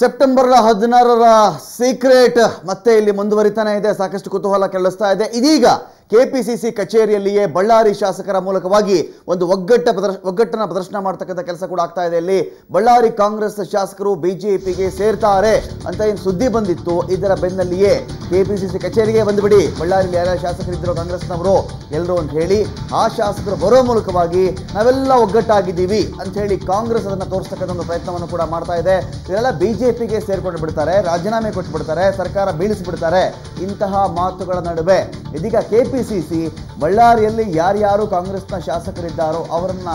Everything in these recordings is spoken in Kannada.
ಸೆಪ್ಟೆಂಬರ್ 16ರ ಸೀಕ್ರೆಟ್ ಮತ್ತೆ ಇಲ್ಲಿ ಮುಂದುವರಿತಾನೆ ಇದೆ. ಸಾಕಷ್ಟು ಕುತೂಹಲ ಕೆರಳಿಸ್ತಾ ಇದೆ. ಇದೀಗ ಕೆಪಿಸಿಸಿ ಕಚೇರಿಯಲ್ಲಿಯೇ ಬಳ್ಳಾರಿ ಶಾಸಕರ ಮೂಲಕವಾಗಿ ಒಂದು ಒಗ್ಗಟ್ಟನ್ನ ಪ್ರದರ್ಶನ ಮಾಡತಕ್ಕಂಥ ಕೆಲಸ ಕೂಡ ಆಗ್ತಾ ಇದೆ. ಇಲ್ಲಿ ಬಳ್ಳಾರಿ ಕಾಂಗ್ರೆಸ್ ಶಾಸಕರು ಬಿಜೆಪಿಗೆ ಸೇರ್ತಾರೆ ಅಂತ ಏನು ಸುದ್ದಿ ಬಂದಿತ್ತು, ಇದರ ಬೆನ್ನಲ್ಲಿಯೇ ಕೆಪಿಸಿಸಿ ಕಚೇರಿಗೆ ಬಂದುಬಿಡಿ, ಬಳ್ಳಾರಿಯಲ್ಲಿ ಯಾರ್ಯಾರು ಶಾಸಕರಿದ್ದರು ಕಾಂಗ್ರೆಸ್ನವರು ಎಲ್ಲರೂ ಅಂತ ಹೇಳಿ ಆ ಶಾಸಕರು ಬರೋ ಮೂಲಕವಾಗಿ ನಾವೆಲ್ಲ ಒಗ್ಗಟ್ಟಾಗಿದ್ದೀವಿ ಅಂತ ಹೇಳಿ ಕಾಂಗ್ರೆಸ್ ಅದನ್ನು ತೋರಿಸ್ತಕ್ಕಂಥ ಒಂದು ಪ್ರಯತ್ನವನ್ನು ಕೂಡ ಮಾಡ್ತಾ ಇದೆ. ಇದೆಲ್ಲ ಬಿಜೆಪಿಗೆ ಸೇರ್ಕೊಂಡು ಬಿಡ್ತಾರೆ, ರಾಜೀನಾಮೆ ಕೊಟ್ಟು ಬಿಡ್ತಾರೆ, ಸರ್ಕಾರ ಬೀಳಿಸಿಬಿಡ್ತಾರೆ. ಇಂತಹ ಮಾತುಗಳ ನಡುವೆ ಇದೀಗ ಕೆಪಿಸಿಸಿ ಬಳ್ಳಾರಿಯಲ್ಲಿ ಯಾರ್ಯಾರು ಕಾಂಗ್ರೆಸ್ನ ಶಾಸಕರಿದ್ದಾರೋ ಅವರನ್ನ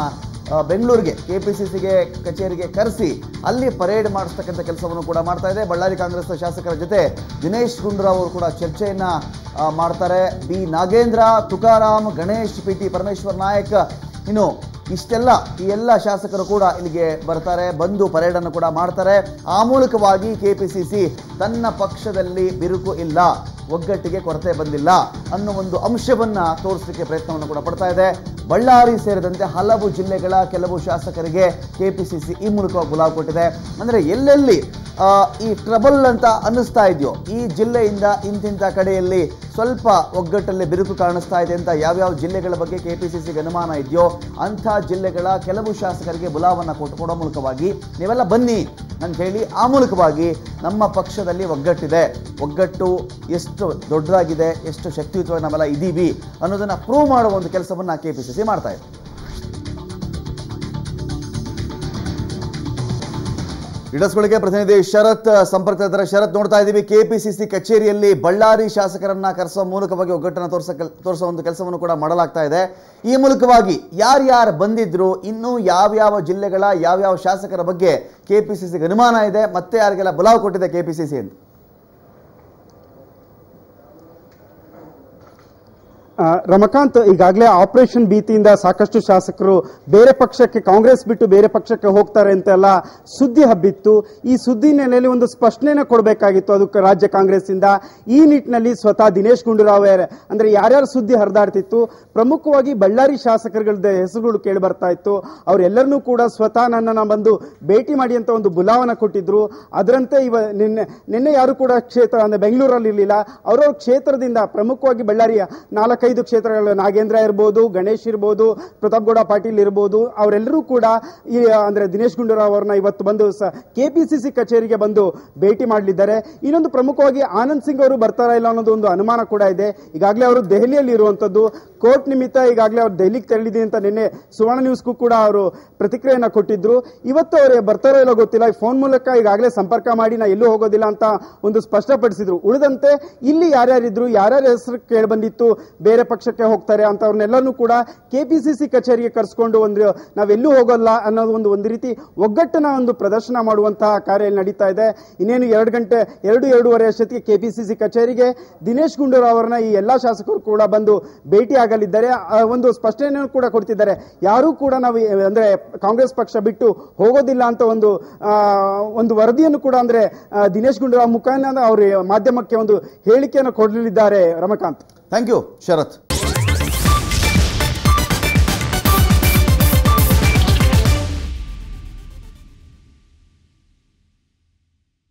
ಬೆಂಗಳೂರಿಗೆ ಕೆಪಿಸಿಸಿಗೆ ಕಚೇರಿಗೆ ಕರೆಸಿ ಅಲ್ಲಿ ಪರೇಡ್ ಮಾಡಿಸ್ತಕ್ಕಂಥ ಕೆಲಸವನ್ನು ಕೂಡ ಮಾಡ್ತಾ ಇದೆ. ಬಳ್ಳಾರಿ ಕಾಂಗ್ರೆಸ್ ಶಾಸಕರ ಜೊತೆ ದಿನೇಶ್ ಗುಂಡೂರಾವ್ ಅವರು ಕೂಡ ಚರ್ಚೆಯನ್ನ ಮಾಡ್ತಾರೆ. ಬಿ ನಾಗೇಂದ್ರ, ತುಕಾರಾಮ್, ಗಣೇಶ್, ಪಿಟಿ ಪರಮೇಶ್ವರ್ ನಾಯಕ್, ಇನ್ನು ಈ ಎಲ್ಲ ಶಾಸಕರು ಕೂಡ ಇಲ್ಲಿಗೆ ಬರ್ತಾರೆ, ಬಂದು ಪರೇಡನ್ನು ಕೂಡ ಮಾಡ್ತಾರೆ. ಆ ಮೂಲಕವಾಗಿ ಕೆಪಿಸಿಸಿ ತನ್ನ ಪಕ್ಷದಲ್ಲಿ ಬಿರುಕು ಇಲ್ಲ, ಒಗ್ಗಟ್ಟಿಗೆ ಕೊರತೆ ಬಂದಿಲ್ಲ ಅನ್ನೋ ಒಂದು ಅಂಶವನ್ನು ತೋರಿಸಲಿಕ್ಕೆ ಪ್ರಯತ್ನವನ್ನು ಕೂಡ ಪಡ್ತಾ ಇದೆ. ಬಳ್ಳಾರಿ ಸೇರಿದಂತೆ ಹಲವು ಜಿಲ್ಲೆಗಳ ಕೆಲವು ಶಾಸಕರಿಗೆ ಕೆಪಿಸಿಸಿ ಈ ಮೂಲಕವಾಗಿ ಗುಲಾಬ್ ಕೊಟ್ಟಿದೆ. ಅಂದರೆ ಎಲ್ಲೆಲ್ಲಿ ಈ ಟ್ರಬಲ್ ಅಂತ ಅನ್ನಿಸ್ತಾ ಇದೆಯೋ, ಈ ಜಿಲ್ಲೆಯಿಂದ ಇಂತಿಂಥ ಕಡೆಯಲ್ಲಿ ಸ್ವಲ್ಪ ಒಗ್ಗಟ್ಟಲ್ಲಿ ಬಿರುಕು ಕಾಣಿಸ್ತಾ ಇದೆ ಅಂತ ಯಾವ್ಯಾವ ಜಿಲ್ಲೆಗಳ ಬಗ್ಗೆ ಕೆಪಿಸಿಸಿಗೆ ಅನುಮಾನ ಇದೆಯೋ ಅಂಥ ಜಿಲ್ಲೆಗಳ ಕೆಲವು ಶಾಸಕರಿಗೆ ಬುಲಾವನ್ನು ಕೊಡೋ ಮೂಲಕವಾಗಿ ನೀವೆಲ್ಲ ಬನ್ನಿ ಅಂತ ಹೇಳಿ ಆ ಮೂಲಕವಾಗಿ ನಮ್ಮ ಪಕ್ಷದಲ್ಲಿ ಒಗ್ಗಟ್ಟಿದೆ, ಒಗ್ಗಟ್ಟು ಎಷ್ಟು ದೊಡ್ಡದಾಗಿದೆ, ಎಷ್ಟು ಶಕ್ತಿಯುತವಾಗಿ ನಾವೆಲ್ಲ ಇದ್ದೀವಿ ಅನ್ನೋದನ್ನು ಪ್ರೂವ್ ಮಾಡುವ ಒಂದು ಕೆಲಸವನ್ನು ಕೆಪಿಸಿಸಿ ಮಾಡ್ತಾ ಇದೆ. ಇಡಸ್ಗಳಿಗೆ ಪ್ರತಿನಿಧಿ ಶರತ್ ಸಂಪರ್ಕದ ಶರತ್, ನೋಡ್ತಾ ಇದ್ದೀವಿ ಕೆಪಿಸಿಸಿ ಕಚೇರಿಯಲ್ಲಿ ಬಳ್ಳಾರಿ ಶಾಸಕರನ್ನ ಕರೆಸುವ ಮೂಲಕವಾಗಿ ಒಗ್ಗಟ್ಟನ್ನು ತೋರಿಸೋ ಒಂದು ಕೆಲಸವನ್ನು ಕೂಡ ಮಾಡಲಾಗ್ತಾ ಇದೆ. ಈ ಮೂಲಕವಾಗಿ ಯಾರ್ಯಾರು ಬಂದಿದ್ರು, ಇನ್ನು ಯಾವ್ಯಾವ ಜಿಲ್ಲೆಗಳ ಯಾವ್ಯಾವ ಶಾಸಕರ ಬಗ್ಗೆ ಕೆಪಿಸಿಸಿಗೆ ಅನುಮಾನ ಇದೆ, ಮತ್ತೆ ಯಾರಿಗೆಲ್ಲ ಬುಲಾವ್ ಕೊಟ್ಟಿದೆ ಕೆಪಿಸಿಸಿ ಅಂತ? ರಮಕಾಂತ್, ಈಗಾಗಲೇ ಆಪರೇಷನ್ ಭೀತಿಯಿಂದ ಸಾಕಷ್ಟು ಶಾಸಕರು ಬೇರೆ ಪಕ್ಷಕ್ಕೆ, ಕಾಂಗ್ರೆಸ್ ಬಿಟ್ಟು ಬೇರೆ ಪಕ್ಷಕ್ಕೆ ಹೋಗ್ತಾರೆ ಅಂತೆಲ್ಲ ಸುದ್ದಿ ಹಬ್ಬಿತ್ತು. ಈ ಸುದ್ದಿ ನೆಲೆಯಲ್ಲಿ ಒಂದು ಸ್ಪಷ್ಟನೆಯನ್ನು ಕೊಡಬೇಕಾಗಿತ್ತು ಅದಕ್ಕೆ ರಾಜ್ಯ ಕಾಂಗ್ರೆಸ್ ಇಂದ. ಈ ನಿಟ್ಟಿನಲ್ಲಿ ಸ್ವತಃ ದಿನೇಶ್ ಗುಂಡೂರಾವ್ ಅಂದ್ರೆ ಯಾರ್ಯಾರು ಸುದ್ದಿ ಹರಿದಾಡ್ತಿತ್ತು, ಪ್ರಮುಖವಾಗಿ ಬಳ್ಳಾರಿ ಶಾಸಕರುಗಳ ಹೆಸರುಗಳು ಕೇಳಿ ಬರ್ತಾ ಇತ್ತು. ಅವರೆಲ್ಲರನ್ನೂ ಕೂಡ ಸ್ವತಃ ನನ್ನನ್ನು ಬಂದು ಭೇಟಿ ಮಾಡಿ ಅಂತ ಒಂದು ಬುಲಾವನ್ನ ಕೊಟ್ಟಿದ್ರು. ಅದರಂತೆ ನಿನ್ನೆ ಯಾರು ಕೂಡ ಕ್ಷೇತ್ರ ಅಂದ್ರೆ ಬೆಂಗಳೂರಲ್ಲಿ ಇರಲಿಲ್ಲ. ಅವರವ್ರ ಕ್ಷೇತ್ರದಿಂದ ಪ್ರಮುಖವಾಗಿ ಬಳ್ಳಾರಿಯ 4-5 ಕ್ಷೇತ್ರಗಳು, ನಾಗೇಂದ್ರ ಇರ್ಬೋದು, ಗಣೇಶ್ ಇರ್ಬೋದು, ಪ್ರತಾಪ್ ಗೌಡ ಪಾಟೀಲ್ ಇರ್ಬೋದು, ಅವರೆಲ್ಲರೂ ಕೂಡ ಅಂದ್ರೆ ದಿನೇಶ್ ಗುಂಡೂರಾವ್ ಅವರನ್ನ ಇವತ್ತು ಬಂದು ಕೆಪಿಸಿಸಿ ಕಚೇರಿಗೆ ಬಂದು ಭೇಟಿ ಮಾಡಲಿದ್ದಾರೆ. ಇನ್ನೊಂದು ಪ್ರಮುಖವಾಗಿ ಆನಂದ್ ಸಿಂಗ್ ಅವರು ಬರ್ತಾರಾ ಇಲ್ಲ ಅನ್ನೋದು ಒಂದು ಅನುಮಾನ ಕೂಡ ಇದೆ. ಈಗಾಗಲೇ ಅವರು ದೆಹಲಿಯಲ್ಲಿ ಇರುವಂತದ್ದು, ಕೋರ್ಟ್ ನಿಮಿತ್ತ ಈಗಾಗಲೇ ಅವರು ದೆಹಲಿಗೆ ತೆರಳಿದೆ ಅಂತ ನಿನ್ನೆ ಸುವರ್ಣ ನ್ಯೂಸ್ಗೂ ಕೂಡ ಅವರು ಪ್ರತಿಕ್ರಿಯೆಯನ್ನ ಕೊಟ್ಟಿದ್ರು. ಇವತ್ತು ಅವರು ಬರ್ತಾರೋ ಇಲ್ಲ ಗೊತ್ತಿಲ್ಲ, ಫೋನ್ ಮೂಲಕ ಈಗಾಗಲೇ ಸಂಪರ್ಕ ಮಾಡಿ ನಾ ಎಲ್ಲೂ ಹೋಗೋದಿಲ್ಲ ಅಂತ ಒಂದು ಸ್ಪಷ್ಟಪಡಿಸಿದ್ರು. ಉಳಿದಂತೆ ಇಲ್ಲಿ ಯಾರ್ಯಾರಿದ್ರು, ಯಾರ್ಯಾರ ಹೆಸರು ಕೇಳಿ ಬಂದಿತ್ತು ಬೇರೆ ಪಕ್ಷಕ್ಕೆ ಹೋಗ್ತಾರೆ ಅಂತವ್ರನ್ನೆಲ್ಲರೂ ಕೂಡ ಕೆಪಿಸಿಸಿ ಕಚೇರಿಗೆ ಕರೆಸ್ಕೊಂಡು ನಾವೆಲ್ಲೂ ಹೋಗಲ್ಲ ಅನ್ನೋದು ಒಂದು ರೀತಿ ಒಗ್ಗಟ್ಟನ ಒಂದು ಪ್ರದರ್ಶನ ಮಾಡುವಂತಹ ಕಾರ್ಯ ನಡೀತಾ ಇದೆ. ಇನ್ನೇನು 2-2:30 ಅಷ್ಟೊತ್ತಿಗೆ ಕೆಪಿಸಿಸಿ ಕಚೇರಿಗೆ ದಿನೇಶ್ ಗುಂಡೂರಾವ್ ಅವರನ್ನ ಈ ಎಲ್ಲಾ ಶಾಸಕರು ಕೂಡ ಬಂದು ಭೇಟಿ ಆಗಲಿದ್ದಾರೆ. ಒಂದು ಸ್ಪಷ್ಟನೆಯನ್ನು ಕೂಡ ಕೊಡ್ತಿದ್ದಾರೆ, ಯಾರೂ ಕೂಡ ನಾವು ಅಂದ್ರೆ ಕಾಂಗ್ರೆಸ್ ಪಕ್ಷ ಬಿಟ್ಟು ಹೋಗೋದಿಲ್ಲ ಅಂತ ಒಂದು ವರದಿಯನ್ನು ಕೂಡ ಅಂದ್ರೆ ದಿನೇಶ್ ಗುಂಡೂರಾವ್ ಮುಖಾಂತರ ಅವರು ಮಾಧ್ಯಮಕ್ಕೆ ಒಂದು ಹೇಳಿಕೆಯನ್ನು ಕೊಡಲಿದ್ದಾರೆ. Ramakant, thank you Sharath.